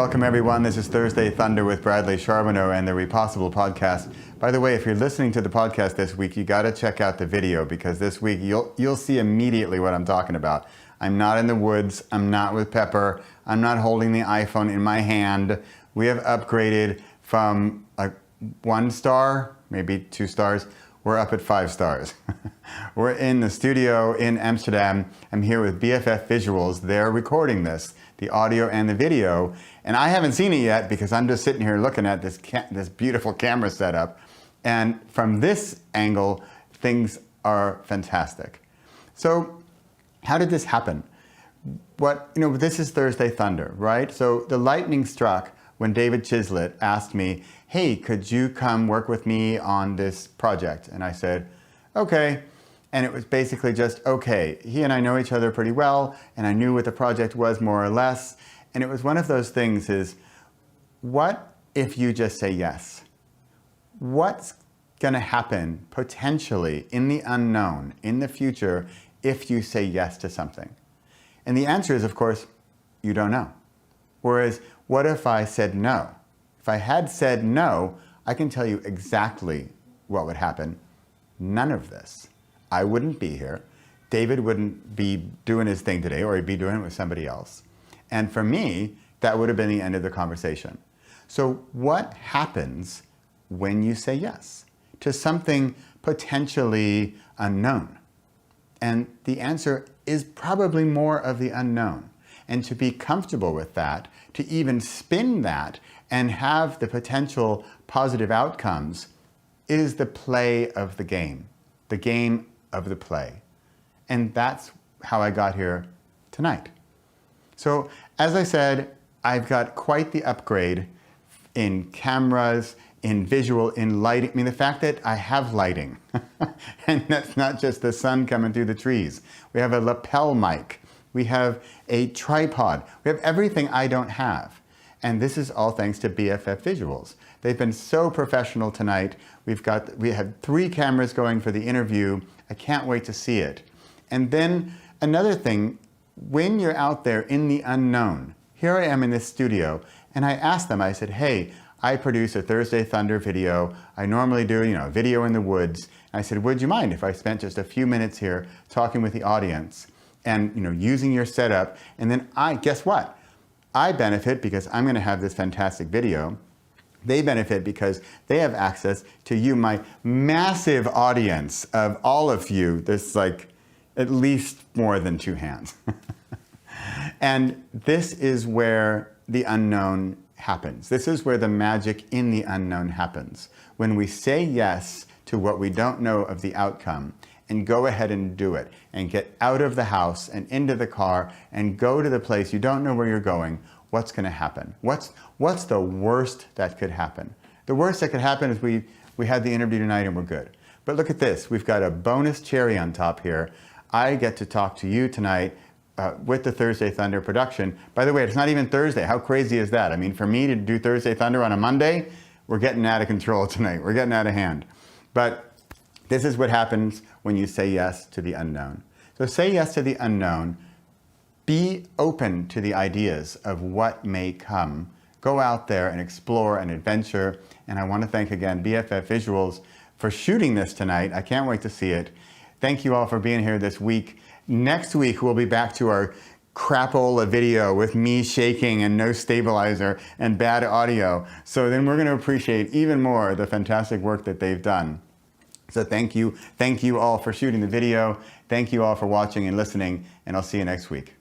Welcome everyone, this is Thursday Thunder with Bradley Charbonneau and the Repossible podcast. By the way, if you're listening to the podcast this week, you got to check out the video because this week you'll see immediately what I'm talking about. I'm not in the woods, I'm not with Pepper, I'm not holding the iPhone in my hand. We have upgraded from like 1 star, maybe 2 stars, we're up at 5 stars. We're in the studio in Amsterdam. I'm here with BFF Visuals. They're recording this, the audio and the video. And I haven't seen it yet because I'm just sitting here looking at this beautiful camera setup. And from this angle, things are fantastic. So how did this happen? This is Thursday Thunder, right? So the lightning struck when David Chislett asked me, hey, could you come work with me on this project? And I said, okay. And it was basically just, okay. He and I know each other pretty well, and I knew what the project was more or less. And it was one of those things is, what if you just say yes? What's gonna happen potentially in the unknown, in the future, if you say yes to something? And the answer is, of course, you don't know. Whereas, what if I said no? If I had said no, I can tell you exactly what would happen. None of this. I wouldn't be here. David wouldn't be doing his thing today, or he'd be doing it with somebody else. And for me, that would have been the end of the conversation. So what happens when you say yes to something potentially unknown? And the answer is probably more of the unknown. And to be comfortable with that, to even spin that and have the potential positive outcomes is the play of the game of the play. And that's how I got here tonight. So as I said, I've got quite the upgrade in cameras, in visual, in lighting. I mean, the fact that I have lighting, and that's not just the sun coming through the trees. We have a lapel mic. We have a tripod. We have everything I don't have. And this is all thanks to BFF Visuals. They've been so professional tonight. We had 3 cameras going for the interview. I can't wait to see it. And then another thing, when you're out there in the unknown, here I am in this studio, and I asked them, I said, hey, I produce a Thursday Thunder video. I normally do, a video in the woods. And I said, would you mind if I spent just a few minutes here talking with the audience and, using your setup? And then guess what? I benefit because I'm going to have this fantastic video. They benefit because they have access to you, my massive audience of all of you. There's like at least more than 2 hands. And this is where the unknown happens. This is where the magic in the unknown happens. When we say yes to what we don't know of the outcome and go ahead and do it and get out of the house and into the car and go to the place you don't know where you're going, what's going to happen? What's the worst that could happen? The worst that could happen is we had the interview tonight and we're good. But look at this. We've got a bonus cherry on top here. I get to talk to you tonight with the Thursday Thunder production. By the way, it's not even Thursday. How crazy is that? I mean, for me to do Thursday Thunder on a Monday, we're getting out of control tonight. We're getting out of hand. But this is what happens when you say yes to the unknown. So say yes to the unknown. Be open to the ideas of what may come. Go out there and explore and adventure. And I want to thank again BFF Visuals for shooting this tonight. I can't wait to see it. Thank you all for being here this week. Next week, we'll be back to our crapola video with me shaking and no stabilizer and bad audio. So then we're going to appreciate even more the fantastic work that they've done. So thank you all for shooting the video. Thank you all for watching and listening, and I'll see you next week.